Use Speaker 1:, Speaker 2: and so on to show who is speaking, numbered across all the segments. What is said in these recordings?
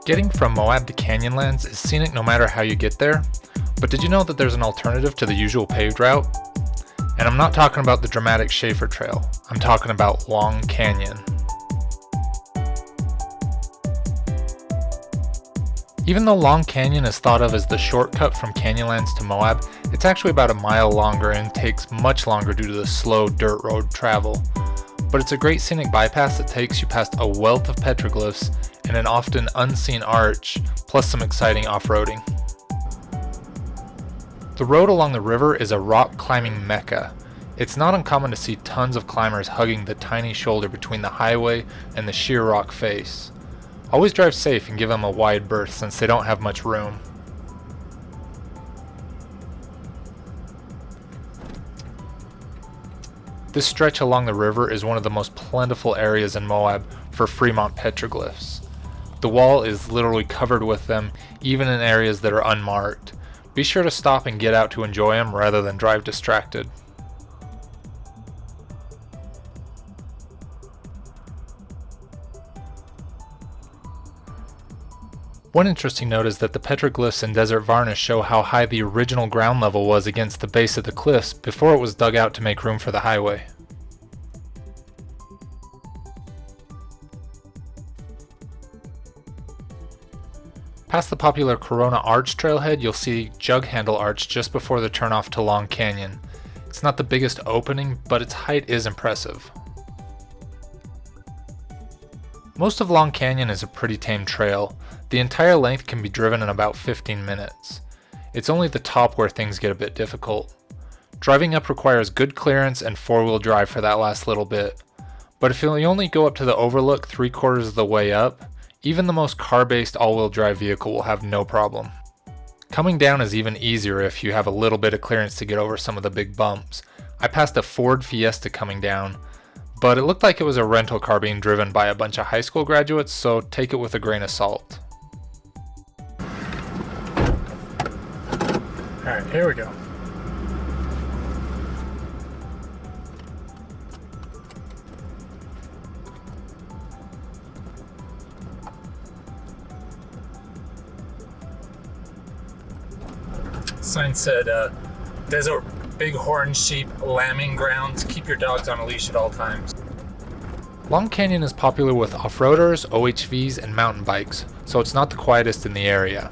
Speaker 1: Getting from Moab to Canyonlands is scenic no matter how you get there, but did you know that there's an alternative to the usual paved route? And I'm not talking about the dramatic Schaefer Trail, I'm talking about Long Canyon. Even though Long Canyon is thought of as the shortcut from Canyonlands to Moab, it's actually about a mile longer and takes much longer due to the slow dirt road travel. But it's a great scenic bypass that takes you past a wealth of petroglyphs and an often unseen arch, plus some exciting off-roading. The road along the river is a rock climbing mecca. It's not uncommon to see tons of climbers hugging the tiny shoulder between the highway and the sheer rock face. Always drive safe and give them a wide berth since they don't have much room. This stretch along the river is one of the most plentiful areas in Moab for Fremont petroglyphs. The wall is literally covered with them, even in areas that are unmarked. Be sure to stop and get out to enjoy them rather than drive distracted. One interesting note is that the petroglyphs and desert varnish show how high the original ground level was against the base of the cliffs before it was dug out to make room for the highway. Past the popular Corona Arch trailhead, you'll see Jug Handle Arts just before the turnoff to Long Canyon. It's not the biggest opening, but its height is impressive. Most of Long Canyon is a pretty tame trail. The entire length can be driven in about 15 minutes. It's only the top where things get a bit difficult. Driving up requires good clearance and four-wheel drive for that last little bit. But if you only go up to the overlook 3/4 of the way up, even the most car-based all-wheel drive vehicle will have no problem. Coming down is even easier if you have a little bit of clearance to get over some of the big bumps. I passed a Ford Fiesta coming down, but it looked like it was a rental car being driven by a bunch of high school graduates, so take it with a grain of salt. Alright, here we go. Sign said, Desert Bighorn Sheep lambing grounds. Keep your dogs on a leash at all times. Long Canyon is popular with off-roaders, OHVs, and mountain bikes, so it's not the quietest in the area.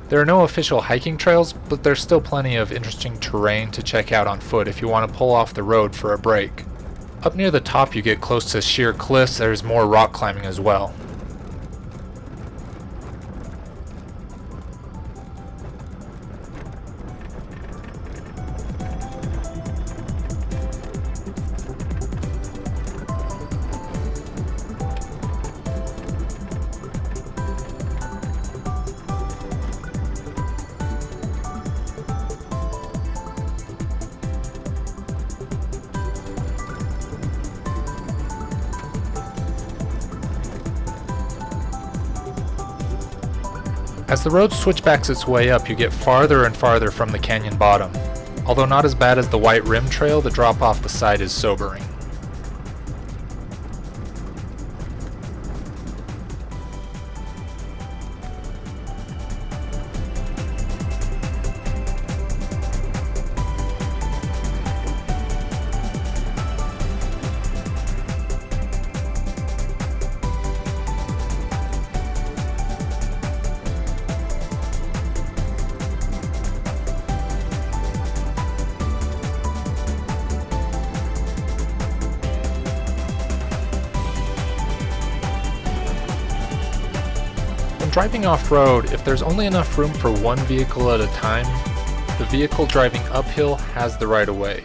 Speaker 1: There are no official hiking trails, but there's still plenty of interesting terrain to check out on foot if you want to pull off the road for a break. Up near the top you get close to sheer cliffs. There's more rock climbing as well. As the road switchbacks its way up, you get farther and farther from the canyon bottom. Although not as bad as the White Rim Trail, the drop off the side is sobering. Driving off-road, if there's only enough room for one vehicle at a time, the vehicle driving uphill has the right of way.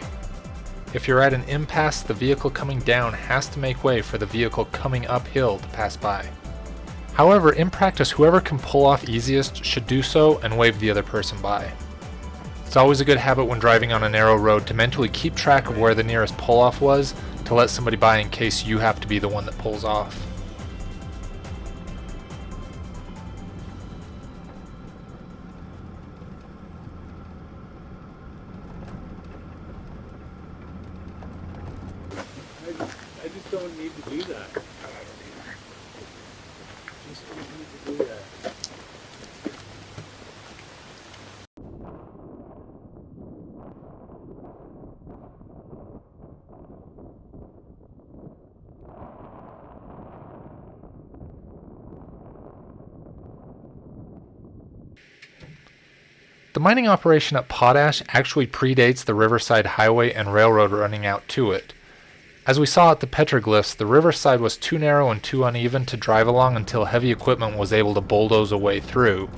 Speaker 1: If you're at an impasse, the vehicle coming down has to make way for the vehicle coming uphill to pass by. However, in practice, whoever can pull off easiest should do so and wave the other person by. It's always a good habit when driving on a narrow road to mentally keep track of where the nearest pull-off was to let somebody by in case you have to be the one that pulls off.
Speaker 2: I just don't need to do that. Just don't need to do that.
Speaker 1: The mining operation at Potash actually predates the Riverside Highway and railroad running out to it. As we saw at the Petroglyphs, the riverside was too narrow and too uneven to drive along until heavy equipment was able to bulldoze a way through.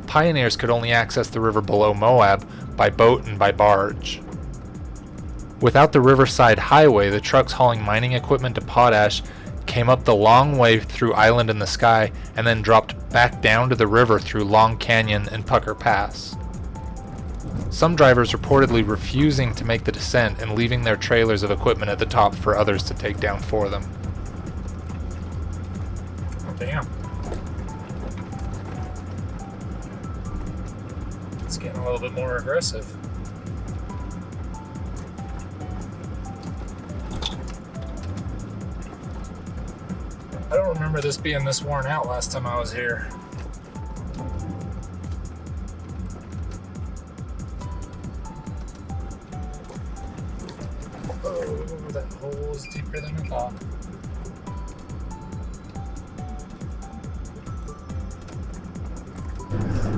Speaker 1: Pioneers could only access the river below Moab by boat and by barge. Without the Riverside Highway, the trucks hauling mining equipment to Potash came up the long way through Island in the Sky and then dropped back down to the river through Long Canyon and Pucker Pass. Some drivers reportedly refusing to make the descent and leaving their trailers of equipment at the top for others to take down for them.
Speaker 2: Oh, damn. It's getting a little bit more aggressive. I don't remember this being this worn out last time I was here. Oh, that hole is deeper than I thought.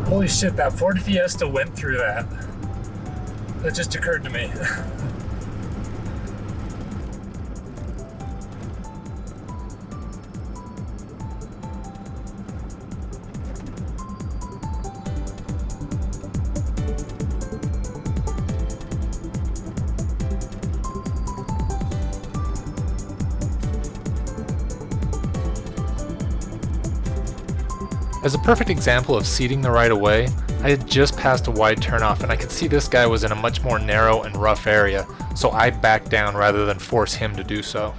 Speaker 2: Holy shit, that Ford Fiesta went through that. That just occurred to me.
Speaker 1: As a perfect example of seating the right of way, I had just passed a wide turnoff and I could see this guy was in a much more narrow and rough area, so I backed down rather than force him to do so.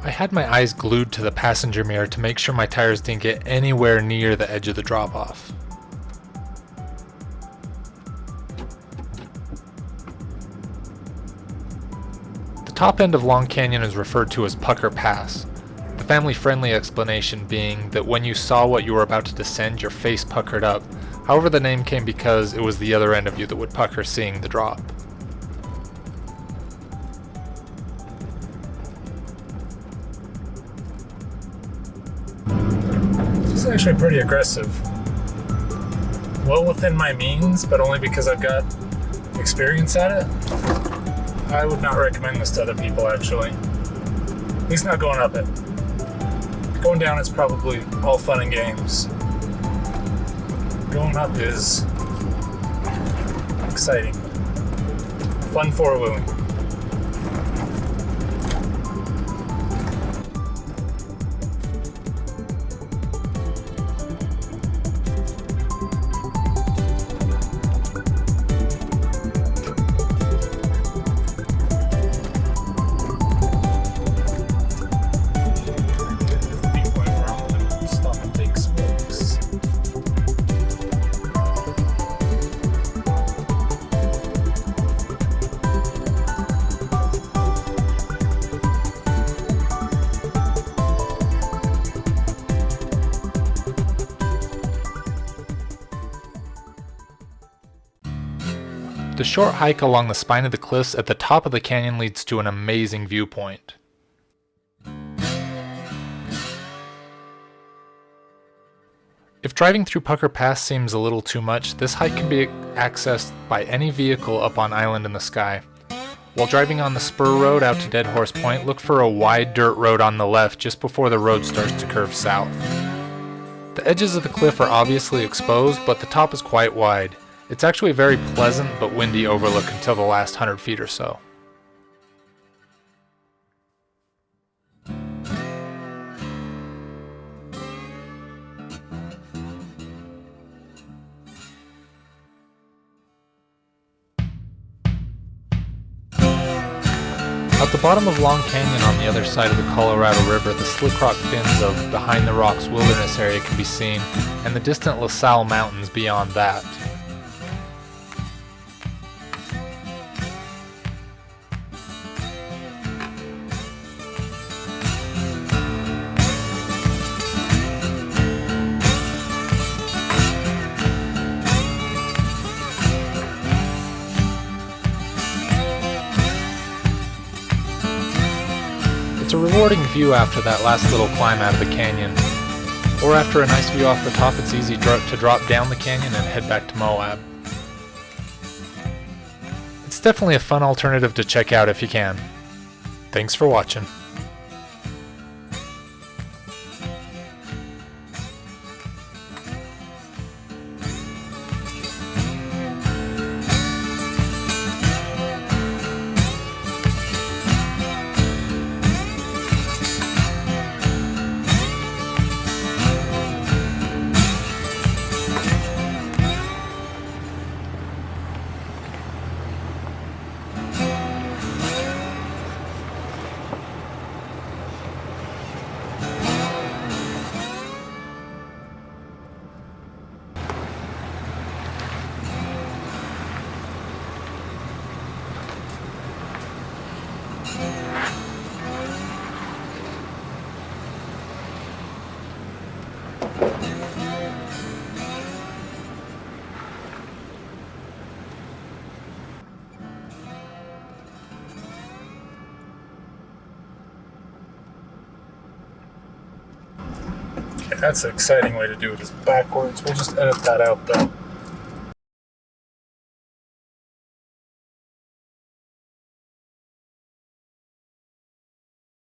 Speaker 1: I had my eyes glued to the passenger mirror to make sure my tires didn't get anywhere near the edge of the drop-off. The top end of Long Canyon is referred to as Pucker Pass, the family-friendly explanation being that when you saw what you were about to descend, your face puckered up. However, the name came because it was the other end of you that would pucker seeing the drop.
Speaker 2: This is actually pretty aggressive. Well within my means, but only because I've got experience at it. I would not recommend this to other people, actually. At least not going up it. Going down is probably all fun and games. Going up is exciting. Fun four-wheeling.
Speaker 1: The short hike along the spine of the cliffs at the top of the canyon leads to an amazing viewpoint. If driving through Pucker Pass seems a little too much, this hike can be accessed by any vehicle up on Island in the Sky. While driving on the spur road out to Deadhorse Point, look for a wide dirt road on the left just before the road starts to curve south. The edges of the cliff are obviously exposed, but the top is quite wide. It's actually a very pleasant but windy overlook until the last 100 feet or so. At the bottom of Long Canyon on the other side of the Colorado River, the slick rock fins of Behind the Rocks Wilderness area can be seen, and the distant La Salle Mountains beyond that. It's a rewarding view after that last little climb out of the canyon. Or after a nice view off the top, it's easy to drop down the canyon and head back to Moab. It's definitely a fun alternative to check out if you can. Thanks for watching.
Speaker 2: That's an exciting way to do it, is backwards. We'll just edit that out though.